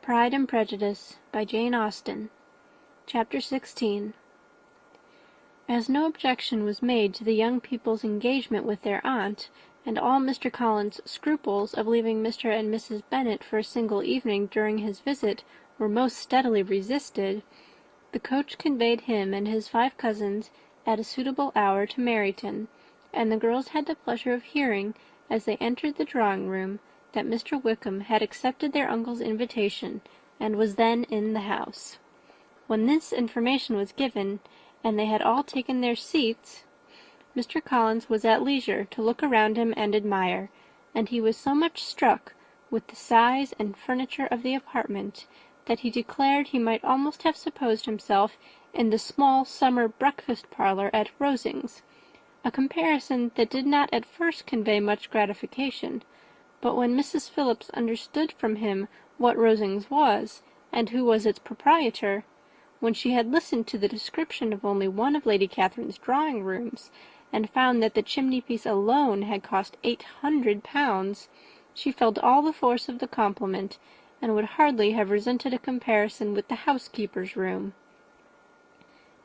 Pride and Prejudice, by Jane Austen. Chapter 16. As no objection was made to the young people's engagement with their aunt, and all Mr. Collins's scruples of leaving Mr. and Mrs. Bennet for a single evening during his visit were most steadily resisted, the coach conveyed him and his 5 cousins at a suitable hour to Meryton, and the girls had the pleasure of hearing, as they entered the drawing-room, that Mr. Wickham had accepted their uncle's invitation, and was then in the house. When this information was given, and they had all taken their seats, Mr. Collins was at leisure to look around him and admire, and he was so much struck with the size and furniture of the apartment, that he declared he might almost have supposed himself in the small summer breakfast-parlour at Rosings, a comparison that did not at first convey much gratification. But when Mrs. Phillips understood from him what Rosings was, and who was its proprietor, when she had listened to the description of only one of Lady Catherine's drawing-rooms, and found that the chimney-piece alone had cost £800, she felt all the force of the compliment, and would hardly have resented a comparison with the housekeeper's room.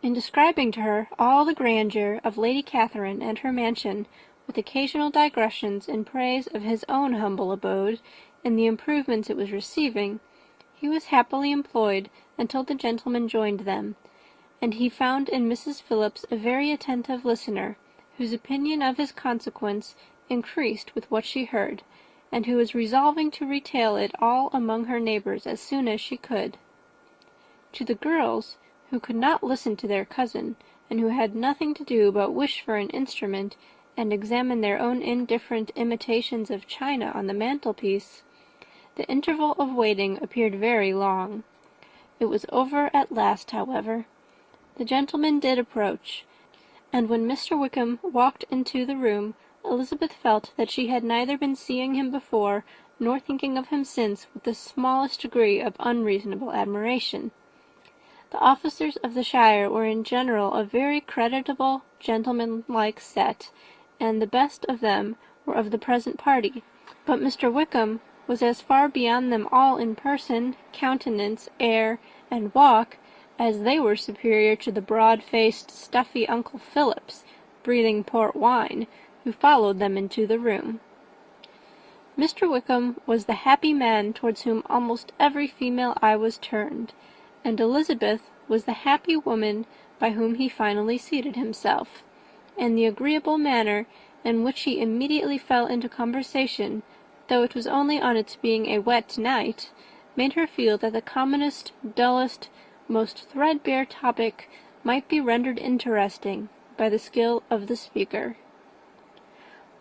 In describing to her all the grandeur of Lady Catherine and her mansion, with occasional digressions in praise of his own humble abode, and the improvements it was receiving, he was happily employed until the gentlemen joined them, and he found in Mrs. Phillips a very attentive listener, whose opinion of his consequence increased with what she heard, and who was resolving to retail it all among her neighbours as soon as she could. To the girls, who could not listen to their cousin, and who had nothing to do but wish for an instrument, and examine their own indifferent imitations of china on the mantelpiece, the interval of waiting appeared very long. It was over at last, however. The gentleman did approach, and when Mr. Wickham walked into the room, Elizabeth felt that she had neither been seeing him before, nor thinking of him since, with the smallest degree of unreasonable admiration. The officers of the shire were in general a very creditable, gentlemanlike set, and the best of them were of the present party, but Mr. Wickham was as far beyond them all in person, countenance, air, and walk, as they were superior to the broad-faced, stuffy Uncle Phillips, breathing port wine, who followed them into the room. Mr. Wickham was the happy man towards whom almost every female eye was turned, and Elizabeth was the happy woman by whom he finally seated himself, and the agreeable manner in which he immediately fell into conversation, though it was only on its being a wet night, made her feel that the commonest, dullest, most threadbare topic might be rendered interesting by the skill of the speaker.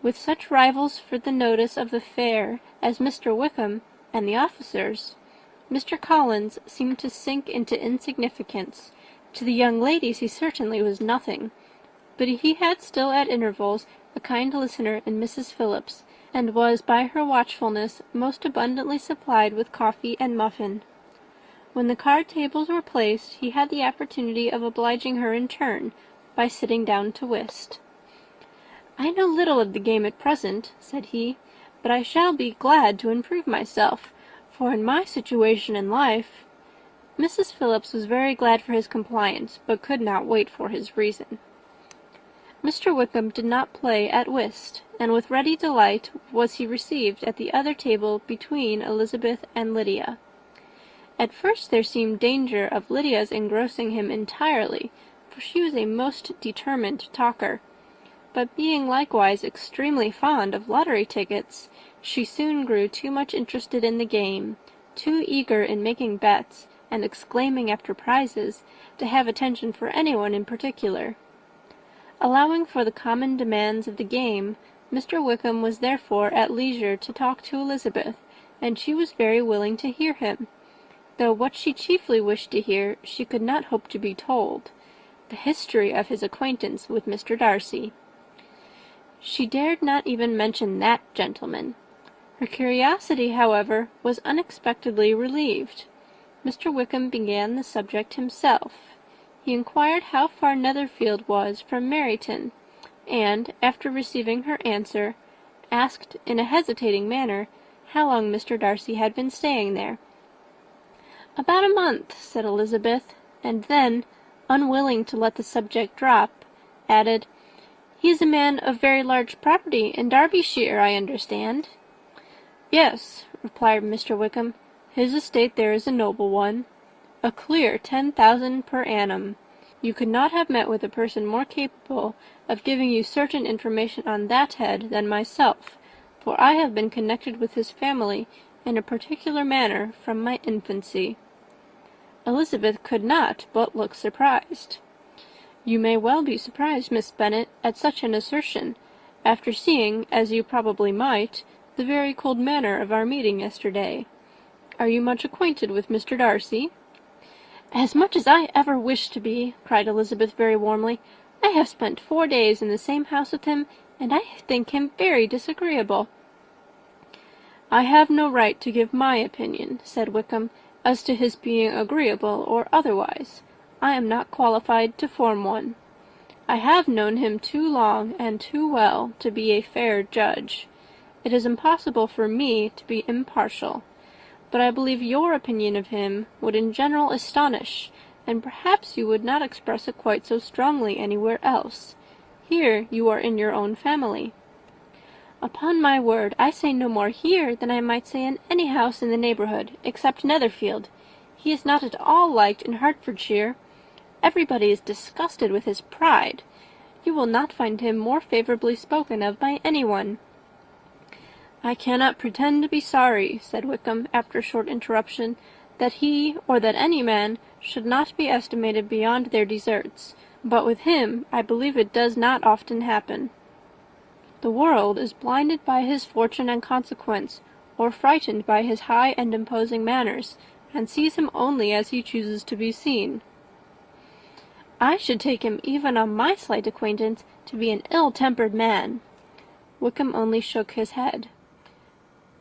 With such rivals for the notice of the fair as Mr. Wickham and the officers, Mr. Collins seemed to sink into insignificance. To the young ladies he certainly was nothing, but he had still at intervals a kind listener in Mrs. Phillips, and was by her watchfulness most abundantly supplied with coffee and muffin. When the card tables were placed, he had the opportunity of obliging her in turn, by sitting down to whist. "I know little of the game at present," said he, "but I shall be glad to improve myself, for in my situation in life—" Mrs. Phillips was very glad for his compliance, but could not wait for his reason. Mr. Wickham did not play at whist, and with ready delight was he received at the other table between Elizabeth and Lydia. At first there seemed danger of Lydia's engrossing him entirely, for she was a most determined talker, but being likewise extremely fond of lottery tickets, she soon grew too much interested in the game, too eager in making bets and exclaiming after prizes, to have attention for anyone in particular. Allowing for the common demands of the game, Mr. Wickham was therefore at leisure to talk to Elizabeth, and she was very willing to hear him, though what she chiefly wished to hear she could not hope to be told, the history of his acquaintance with Mr. Darcy. She dared not even mention that gentleman. Her curiosity, however, was unexpectedly relieved. Mr. Wickham began the subject himself. He inquired how far Netherfield was from Meryton, and, after receiving her answer, asked in a hesitating manner how long Mr. Darcy had been staying there. "About a month," said Elizabeth, and then, unwilling to let the subject drop, added, "He is a man of very large property in Derbyshire, I understand." "Yes," replied Mr. Wickham, "his estate there is a noble one. A clear 10,000 per annum. You could not have met with a person more capable of giving you certain information on that head than myself, for I have been connected with his family in a particular manner from my infancy." Elizabeth could not but look surprised. "You may well be surprised, Miss Bennet, at such an assertion, after seeing, as you probably might, the very cold manner of our meeting yesterday. Are you much acquainted with Mr. Darcy?" "As much as I ever wish to be," cried Elizabeth very warmly. "I have spent 4 days in the same house with him, and I think him very disagreeable." "I have no right to give my opinion," said Wickham, "as to his being agreeable or otherwise. I am not qualified to form one. I have known him too long and too well to be a fair judge. It is impossible for me to be impartial. But I believe your opinion of him would in general astonish, and perhaps you would not express it quite so strongly anywhere else. Here you are in your own family." "Upon my word, I say no more here than I might say in any house in the neighbourhood, except Netherfield. He is not at all liked in Hertfordshire. Everybody is disgusted with his pride. You will not find him more favourably spoken of by any one." "I cannot pretend to be sorry," said Wickham, after a short interruption, "that he, or that any man, should not be estimated beyond their deserts, but with him I believe it does not often happen. The world is blinded by his fortune and consequence, or frightened by his high and imposing manners, and sees him only as he chooses to be seen." "I should take him, even on my slight acquaintance, to be an ill-tempered man." Wickham only shook his head.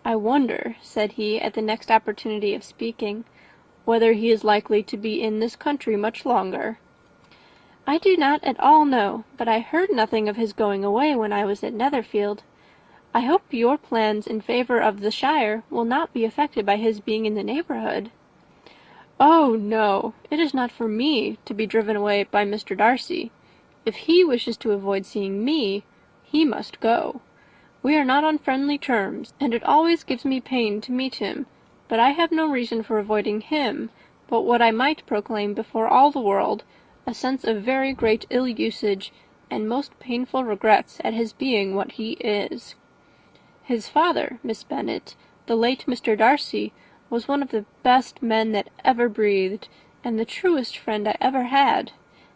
"I wonder," said he, at the next opportunity of speaking, "whether he is likely to be in this country much longer." "I do not at all know, but I heard nothing of his going away when I was at Netherfield. I hope your plans in favour of the shire will not be affected by his being in the neighbourhood." "Oh, no! It is not for me to be driven away by Mr. Darcy. If he wishes to avoid seeing me, he must go. We are not on friendly terms, and it always gives me pain to meet him, but I have no reason for avoiding him, but what I might proclaim before all the world, a sense of very great ill-usage, and most painful regrets at his being what he is. His father, Miss Bennet, the late Mr. Darcy, was one of the best men that ever breathed, and the truest friend I ever had,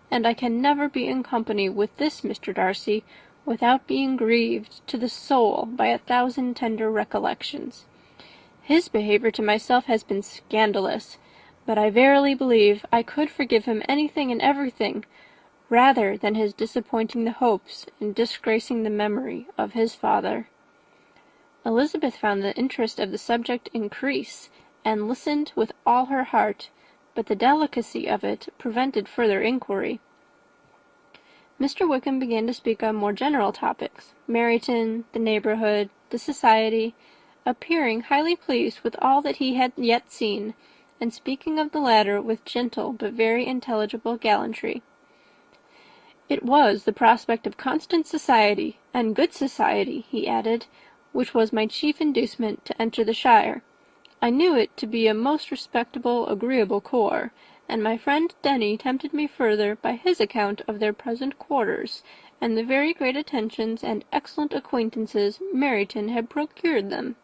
and I can never be in company with this Mr. Darcy without being grieved to the soul by 1,000 tender recollections. His behaviour to myself has been scandalous, but I verily believe I could forgive him anything and everything, rather than his disappointing the hopes and disgracing the memory of his father." Elizabeth found the interest of the subject increase, and listened with all her heart, but the delicacy of it prevented further inquiry. Mr. Wickham began to speak on more general topics, Meryton, the neighbourhood, the society, appearing highly pleased with all that he had yet seen, and speaking of the latter with gentle but very intelligible gallantry. "It was the prospect of constant society, and good society," he added, "which was my chief inducement to enter the shire. I knew it to be a most respectable, agreeable corps, and my friend Denny tempted me further by his account of their present quarters, and the very great attentions and excellent acquaintances Meryton had procured them.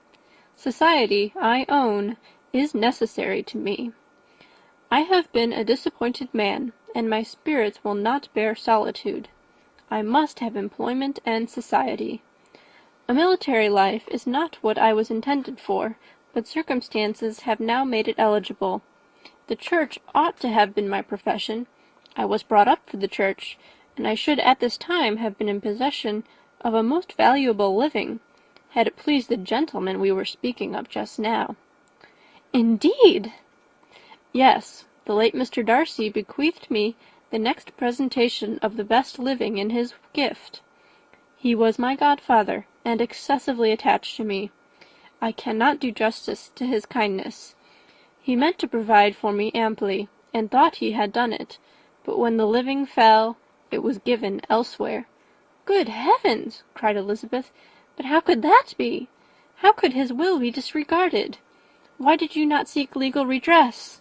Society, I own, is necessary to me. I have been a disappointed man, and my spirits will not bear solitude. I must have employment and society. A military life is not what I was intended for, but circumstances have now made it eligible. The church ought to have been my profession. I was brought up for the church, and I should at this time have been in possession of a most valuable living, had it pleased the gentleman we were speaking of just now." "Indeed!" "Yes, the late Mr. Darcy bequeathed me the next presentation of the best living in his gift. He was my godfather, and excessively attached to me. I cannot do justice to his kindness. He meant to provide for me amply, and thought he had done it, but when the living fell, it was given elsewhere." "Good heavens!" cried Elizabeth. "But how could that be? How could his will be disregarded? Why did you not seek legal redress?"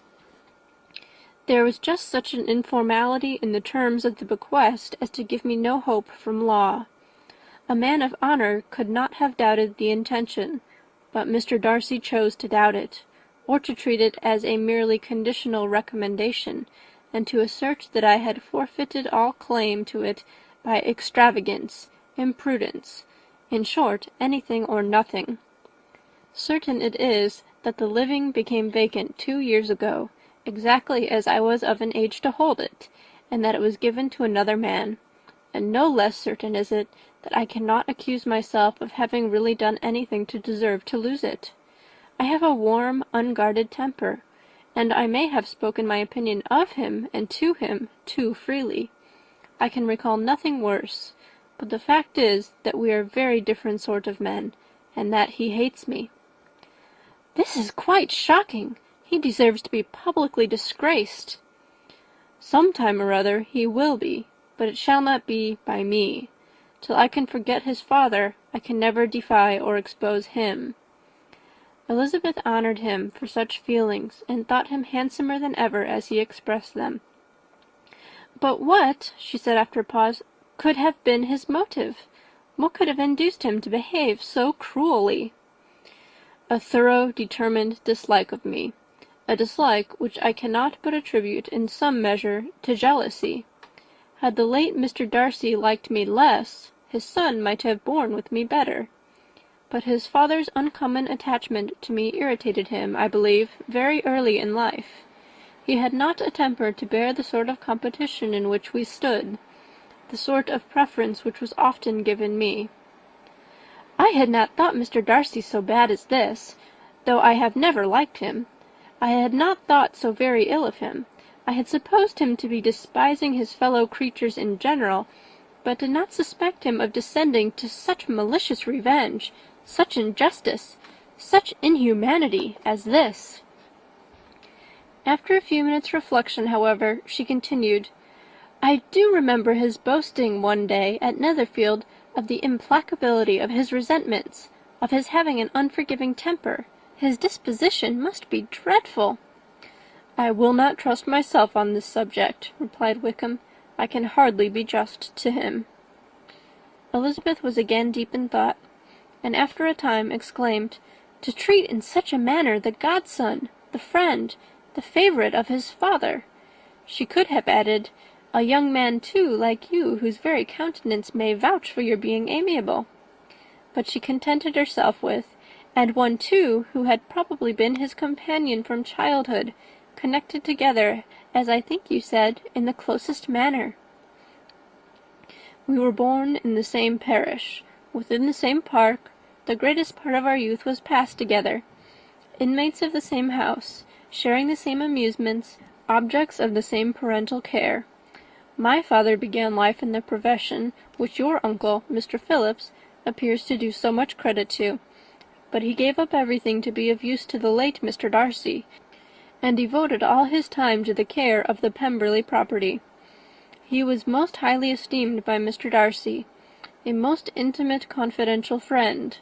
"There was just such an informality in the terms of the bequest as to give me no hope from law. A man of honour could not have doubted the intention, but Mr. Darcy chose to doubt it, or to treat it as a merely conditional recommendation, and to assert that I had forfeited all claim to it by extravagance, imprudence, in short, anything or nothing. Certain it is that the living became vacant 2 years ago, exactly as I was of an age to hold it, and that it was given to another man, and no less certain is it that I cannot accuse myself of having really done anything to deserve to lose it. I have a warm, unguarded temper, and I may have spoken my opinion of him and to him too freely. I can recall nothing worse, but the fact is that we are very different sort of men, and that he hates me." "This is quite shocking. He deserves to be publicly disgraced." "Some time or other he will be, but it shall not be by me. Till I can forget his father, I can never defy or expose him." Elizabeth honoured him for such feelings, and thought him handsomer than ever as he expressed them. "But what," she said after a pause, "could have been his motive? What could have induced him to behave so cruelly?" "A thorough, determined dislike of me, a dislike which I cannot but attribute in some measure to jealousy. Had the late Mr. Darcy liked me less, his son might have borne with me better. But his father's uncommon attachment to me irritated him, I believe, very early in life. He had not a temper to bear the sort of competition in which we stood, the sort of preference which was often given me." "I had not thought Mr. Darcy so bad as this, though I have never liked him. I had not thought so very ill of him. I had supposed him to be despising his fellow creatures in general, but did not suspect him of descending to such malicious revenge, such injustice, such inhumanity as this." After a few minutes' reflection, however, she continued, "I do remember his boasting one day at Netherfield of the implacability of his resentments, of his having an unforgiving temper. His disposition must be dreadful." "I will not trust myself on this subject," replied Wickham. "I can hardly be just to him." Elizabeth was again deep in thought, and after a time exclaimed, "To treat in such a manner the godson, the friend, the favourite of his father!" She could have added, "A young man, too, like you, whose very countenance may vouch for your being amiable." But she contented herself with, "And one, too, who had probably been his companion from childhood, connected together, as I think you said, in the closest manner." "We were born in the same parish, within the same park, the greatest part of our youth was passed together, inmates of the same house, sharing the same amusements, objects of the same parental care. My father began life in the profession which your uncle, Mr. Phillips, appears to do so much credit to, but he gave up everything to be of use to the late Mr. Darcy, and devoted all his time to the care of the Pemberley property. He was most highly esteemed by Mr. Darcy, a most intimate confidential friend.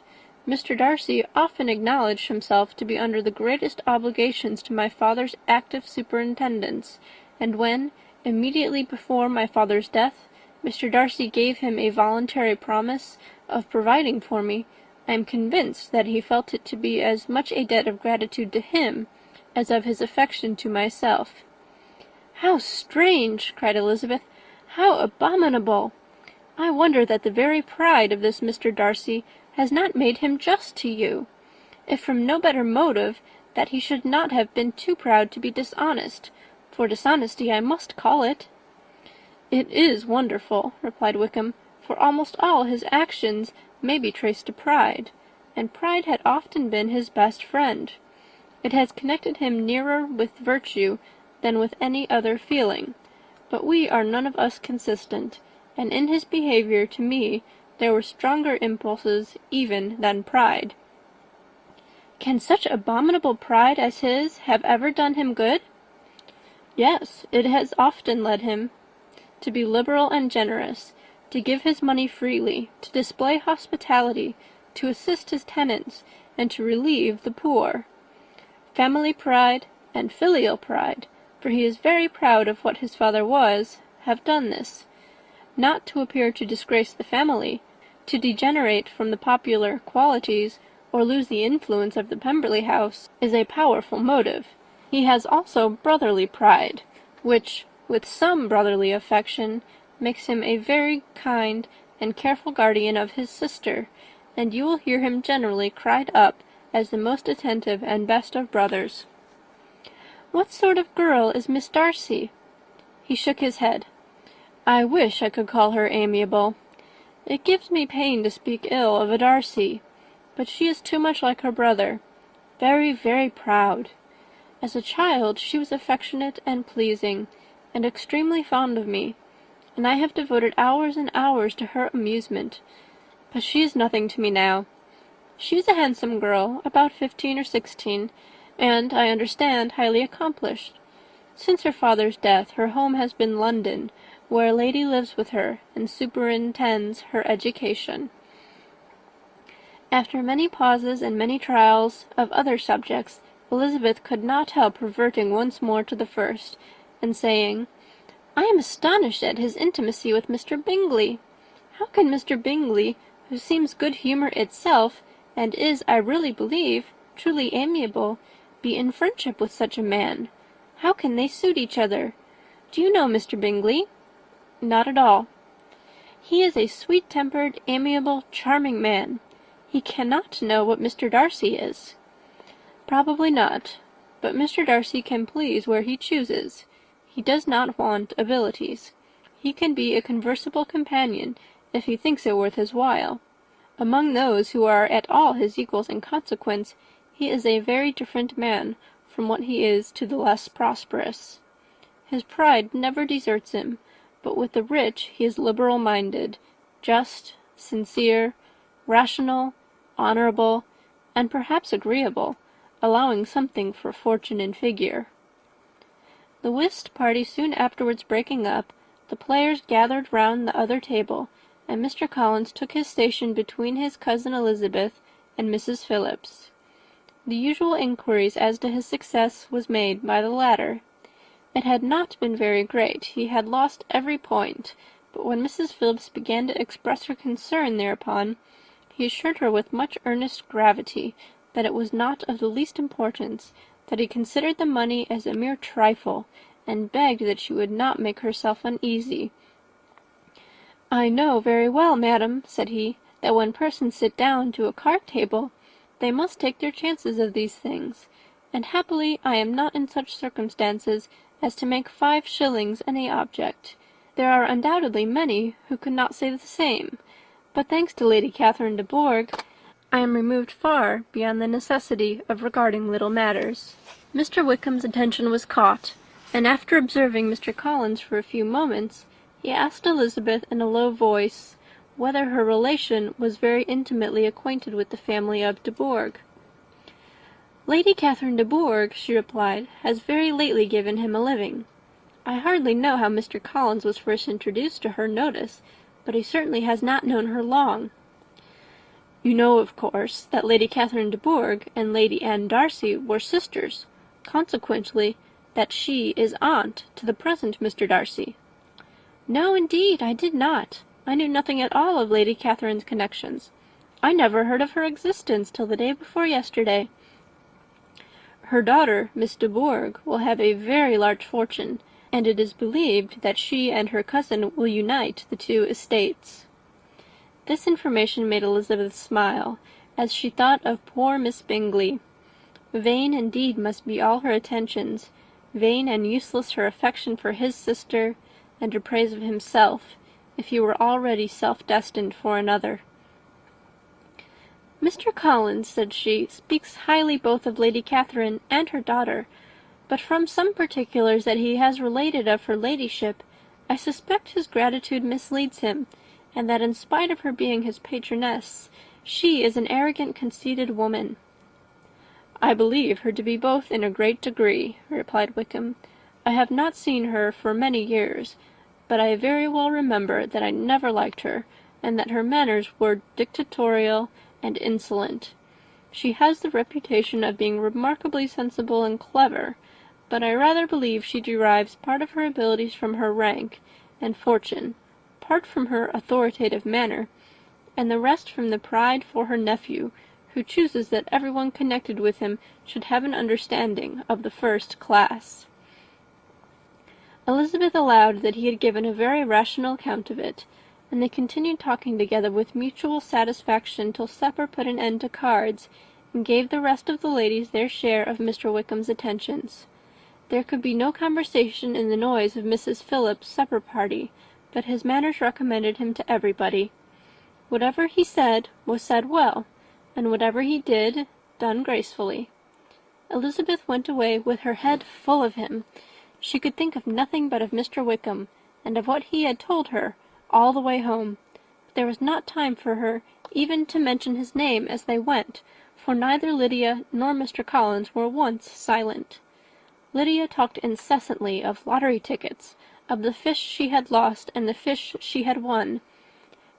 Mr. Darcy often acknowledged himself to be under the greatest obligations to my father's active superintendence, and when, immediately before my father's death, Mr. Darcy gave him a voluntary promise of providing for me, I am convinced that he felt it to be as much a debt of gratitude to him as of his affection to myself." "How strange!" cried Elizabeth. "How abominable! I wonder that the very pride of this Mr. Darcy has not made him just to you. If from no better motive, that he should not have been too proud to be dishonest, for dishonesty I must call it." "It is wonderful," replied Wickham, "for almost all his actions may be traced to pride, and pride had often been his best friend. It has connected him nearer with virtue than with any other feeling, but we are none of us consistent, and in his behaviour to me there were stronger impulses even than pride." Can such abominable pride as his have ever done him good? Yes, it has often led him to be liberal and generous, to give his money freely, to display hospitality, to assist his tenants, and to relieve the poor. Family pride and filial pride, for he is very proud of what his father was, have done this. Not to appear to disgrace the family, to degenerate from the popular qualities, or lose the influence of the Pemberley house, is a powerful motive. He has also brotherly pride, which, with some brotherly affection, makes him a very kind and careful guardian of his sister, and you will hear him generally cried up as the most attentive and best of brothers. What sort of girl is Miss Darcy? He shook his head. I wish I could call her amiable. It gives me pain to speak ill of a Darcy, but she is too much like her brother, very, very proud. As a child she was affectionate and pleasing, and extremely fond of me, and I have devoted hours and hours to her amusement, but she is nothing to me now. She is a handsome girl, about 15 or 16, and, I understand, highly accomplished. Since her father's death her home has been London, where a lady lives with her, and superintends her education. After many pauses and many trials of other subjects, Elizabeth could not help reverting once more to the first, and saying, I am astonished at his intimacy with Mr. Bingley. How can Mr. Bingley, who seems good humour itself, and is, I really believe, truly amiable, be in friendship with such a man? How can they suit each other? Do you know Mr. Bingley? Not at all. He is a sweet-tempered, amiable, charming man. He cannot know what Mr. Darcy is. Probably not, but Mr. Darcy can please where he chooses. He does not want abilities. He can be a conversable companion, if he thinks it worth his while. Among those who are at all his equals in consequence, he is a very different man from what he is to the less prosperous. His pride never deserts him, but with the rich he is liberal-minded, just, sincere, rational, honourable, and perhaps agreeable, allowing something for fortune and figure. The whist party soon afterwards breaking up, the players gathered round the other table, and Mr. Collins took his station between his cousin Elizabeth and Mrs. Phillips. The usual inquiries as to his success was made by the latter. It had not been very great. He had lost every point, but when Mrs. Phillips began to express her concern thereupon, he assured her with much earnest gravity that it was not of the least importance, that he considered the money as a mere trifle, and begged that she would not make herself uneasy. I know very well, madam, said he, that when persons sit down to a card-table, they must take their chances of these things, and happily I am not in such circumstances as to make 5 shillings any object. There are undoubtedly many who could not say the same, but thanks to Lady Catherine de Bourgh, I am removed far beyond the necessity of regarding little matters. Mr. Wickham's attention was caught, and after observing Mr. Collins for a few moments, he asked Elizabeth in a low voice whether her relation was very intimately acquainted with the family of de Bourgh. Lady Catherine de Bourgh, she replied, has very lately given him a living. I hardly know how Mr. Collins was first introduced to her notice, but he certainly has not known her long. You know, of course, that Lady Catherine de Bourgh and Lady Anne Darcy were sisters, consequently that she is aunt to the present Mr. Darcy. No, indeed, I did not. I knew nothing at all of Lady Catherine's connections. I never heard of her existence till the day before yesterday. Her daughter, Miss de Bourgh, will have a very large fortune, and it is believed that she and her cousin will unite the 2 estates. This information made Elizabeth smile, as she thought of poor Miss Bingley. Vain indeed must be all her attentions, vain and useless her affection for his sister, and her praise of himself, if he were already self-destined for another. Mr. Collins, said she, speaks highly both of Lady Catherine and her daughter, but from some particulars that he has related of her ladyship, I suspect his gratitude misleads him, and that in spite of her being his patroness, she is an arrogant, conceited woman. "I believe her to be both in a great degree," replied Wickham. "I have not seen her for many years, but I very well remember that I never liked her, and that her manners were dictatorial and insolent. She has the reputation of being remarkably sensible and clever, but I rather believe she derives part of her abilities from her rank and fortune, part from her authoritative manner, and the rest from the pride for her nephew, who chooses that everyone connected with him should have an understanding of the first class." Elizabeth allowed that he had given a very rational account of it, and they continued talking together with mutual satisfaction till supper put an end to cards, and gave the rest of the ladies their share of Mr. Wickham's attentions. There could be no conversation in the noise of Mrs. Phillips's supper party, but his manners recommended him to everybody. Whatever he said was said well, and whatever he did, done gracefully. Elizabeth went away with her head full of him. She could think of nothing but of Mr. Wickham, and of what he had told her, all the way home. But there was not time for her even to mention his name as they went, for neither Lydia nor Mr. Collins were once silent. Lydia talked incessantly of lottery tickets, of the fish she had lost and the fish she had won,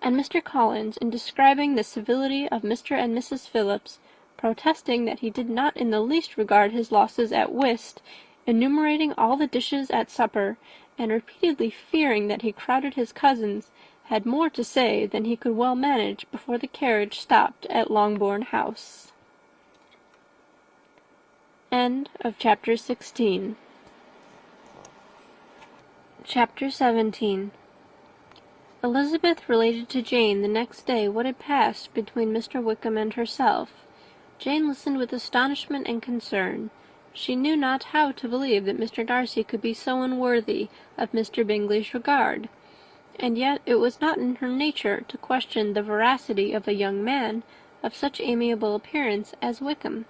and Mr. Collins, in describing the civility of Mr. and Mrs. Phillips, protesting that he did not in the least regard his losses at whist, enumerating all the dishes at supper, and repeatedly fearing that he crowded his cousins, had more to say than he could well manage before the carriage stopped at Longbourn House. End of Chapter 16. Chapter 17. Elizabeth related to Jane the next day what had passed between Mr. Wickham and herself. Jane listened with astonishment and concern. She knew not how to believe that Mr. Darcy could be so unworthy of Mr. Bingley's regard, and yet it was not in her nature to question the veracity of a young man of such amiable appearance as Wickham.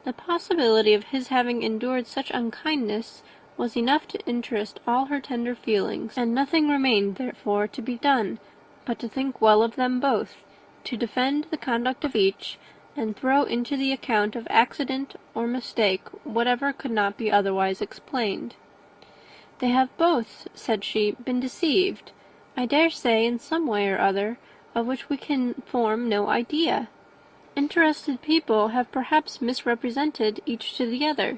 The possibility of his having endured such unkindness was enough to interest all her tender feelings, and nothing remained therefore to be done but to think well of them both, to defend the conduct of each, and throw into the account of accident or mistake whatever could not be otherwise explained. "They have both," said she, "been deceived, I dare say, in some way or other, of which we can form no idea. Interested people have perhaps misrepresented each to the other.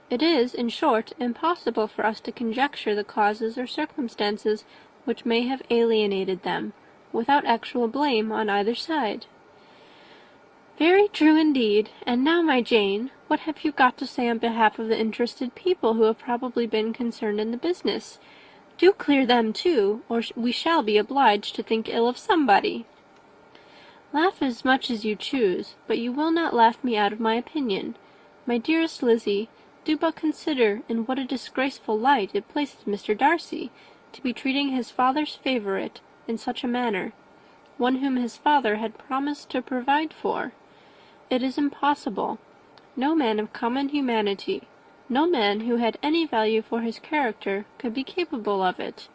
It is, in short, impossible for us to conjecture the causes or circumstances which may have alienated them, without actual blame on either side." "Very true indeed. And now, my Jane, what have you got to say on behalf of the interested people who have probably been concerned in the business? Do clear them too, or we shall be obliged to think ill of somebody." "Laugh as much as you choose, but you will not laugh me out of my opinion. My dearest Lizzie, do but consider in what a disgraceful light it places Mr. Darcy, to be treating his father's favourite in such a manner, one whom his father had promised to provide for. It is impossible. No man of common humanity, no man who had any value for his character, could be capable of it.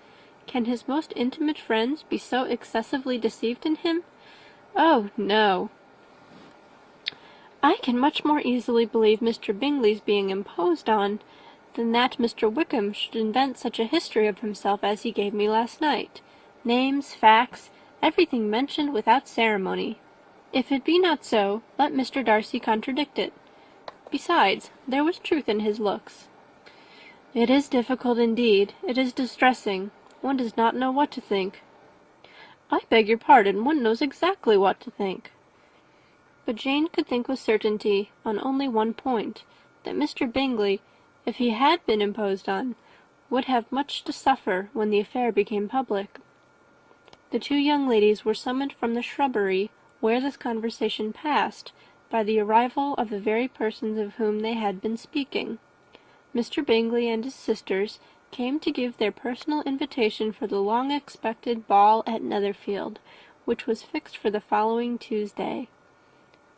Can his most intimate friends be so excessively deceived in him? Oh, no! I can much more easily believe Mr. Bingley's being imposed on, than that Mr. Wickham should invent such a history of himself as he gave me last night. Names, facts, everything mentioned without ceremony. If it be not so, let Mr. Darcy contradict it. Besides, there was truth in his looks. It is difficult indeed. It is distressing. One does not know what to think." "I beg your pardon, one knows exactly what to think." But Jane could think with certainty on only one point, that Mr. Bingley, if he had been imposed on, would have much to suffer when the affair became public. The two young ladies were summoned from the shrubbery where this conversation passed by the arrival of the very persons of whom they had been speaking. Mr. Bingley and his sisters came to give their personal invitation for the long-expected ball at Netherfield, which was fixed for the following Tuesday.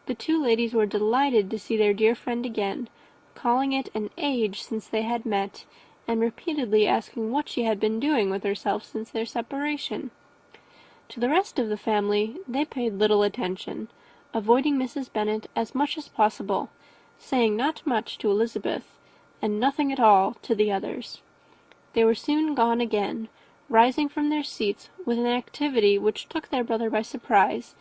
The two ladies were delighted to see their dear friend again, calling it an age since they had met, and repeatedly asking what she had been doing with herself since their separation. To the rest of the family they paid little attention, avoiding Mrs. Bennet as much as possible, saying not much to Elizabeth, and nothing at all to the others. They were soon gone again, rising from their seats with an activity which took their brother by surprise,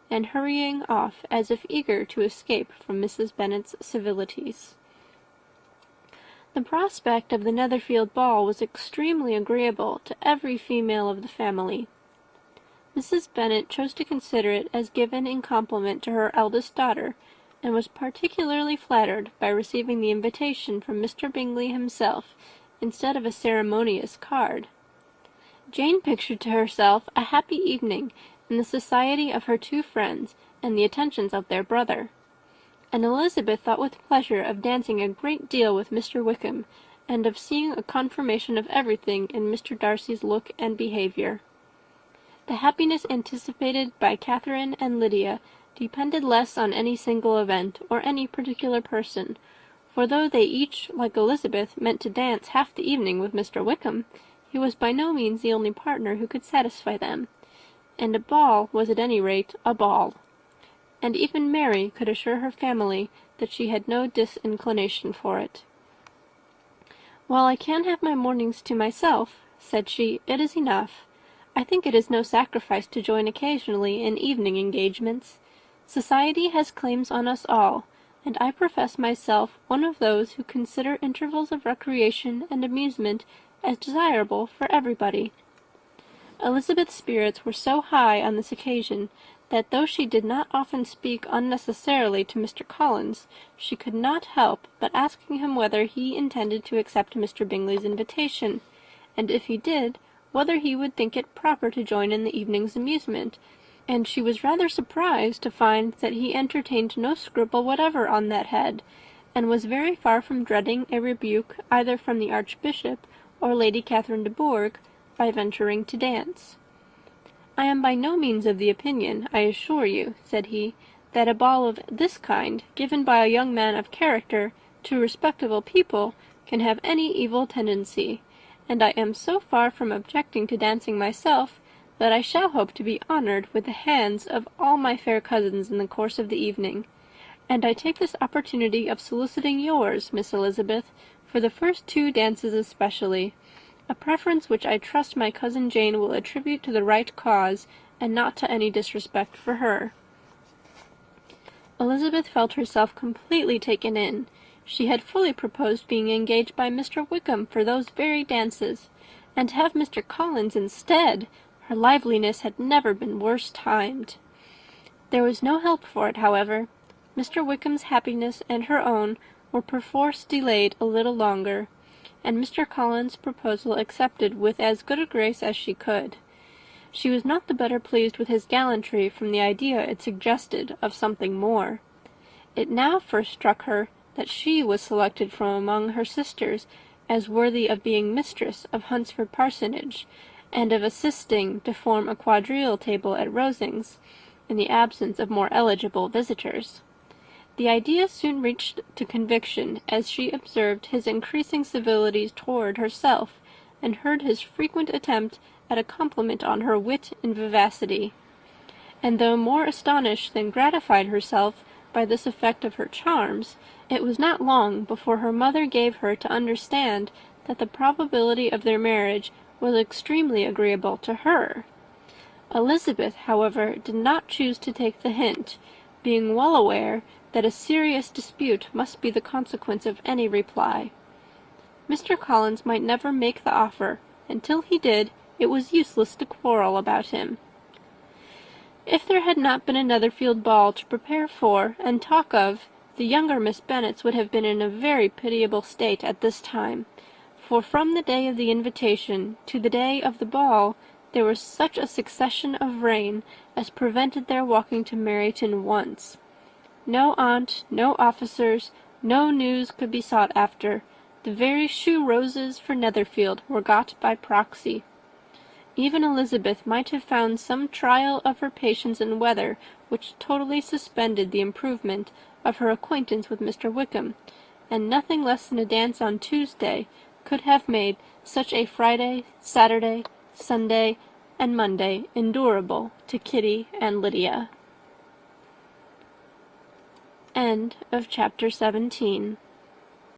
and hurrying off as if eager to escape from Mrs. Bennet's civilities. The prospect of the Netherfield ball was extremely agreeable to every female of the family. Mrs. Bennet chose to consider it as given in compliment to her eldest daughter, and was particularly flattered by receiving the invitation from Mr. Bingley himself, instead of a ceremonious card. Jane pictured to herself a happy evening in the society of her two friends and the attentions of their brother, and Elizabeth thought with pleasure of dancing a great deal with Mr. Wickham, and of seeing a confirmation of everything in Mr. Darcy's look and behaviour. The happiness anticipated by Catherine and Lydia depended less on any single event or any particular person, for though they each, like Elizabeth, meant to dance half the evening with Mr. Wickham, he was by no means the only partner who could satisfy them, and a ball was at any rate a ball, and even Mary could assure her family that she had no disinclination for it. "While I can have my mornings to myself," said she, "it is enough. I think it is no sacrifice to join occasionally in evening engagements. Society has claims on us all, and I profess myself one of those who consider intervals of recreation and amusement as desirable for everybody." Elizabeth's spirits were so high on this occasion that though she did not often speak unnecessarily to Mr. Collins, she could not help but asking him whether he intended to accept Mr. Bingley's invitation, and if he did, whether he would think it proper to join in the evening's amusement, and she was rather surprised to find that he entertained no scruple whatever on that head, and was very far from dreading a rebuke either from the Archbishop or Lady Catherine de Bourgh by venturing to dance. "I am by no means of the opinion, I assure you," said he, "that a ball of this kind, given by a young man of character to respectable people, can have any evil tendency, and I am so far from objecting to dancing myself, that I shall hope to be honoured with the hands of all my fair cousins in the course of the evening, and I take this opportunity of soliciting yours, Miss Elizabeth, for the first 2 dances especially, a preference which I trust my cousin Jane will attribute to the right cause, and not to any disrespect for her." Elizabeth felt herself completely taken in. She had fully proposed being engaged by Mr. Wickham for those very dances, and to have Mr. Collins instead, her liveliness had never been worse timed. There was no help for it, however. Mr. Wickham's happiness and her own were perforce delayed a little longer, and Mr. Collins' proposal accepted with as good a grace as she could. She was not the better pleased with his gallantry from the idea it suggested of something more. It now first struck her that she was selected from among her sisters as worthy of being mistress of Hunsford Parsonage, and of assisting to form a quadrille table at Rosings, in the absence of more eligible visitors. The idea soon reached to conviction, as she observed his increasing civilities toward herself, and heard his frequent attempt at a compliment on her wit and vivacity. And though more astonished than gratified herself by this effect of her charms, it was not long before her mother gave her to understand that the probability of their marriage was extremely agreeable to her. Elizabeth, however, did not choose to take the hint, being well aware that a serious dispute must be the consequence of any reply. Mr. Collins might never make the offer, and till he did, it was useless to quarrel about him. If there had not been a Netherfield ball to prepare for and talk of, the younger Miss Bennets would have been in a very pitiable state at this time, for from the day of the invitation to the day of the ball there was such a succession of rain as prevented their walking to Meryton once. No aunt, no officers, no news could be sought after. The very shoe roses for Netherfield were got by proxy. Even Elizabeth might have found some trial of her patience in weather which totally suspended the improvement of her acquaintance with Mr. Wickham, and nothing less than a dance on Tuesday could have made such a Friday, Saturday, Sunday, and Monday endurable to Kitty and Lydia. End of chapter 17.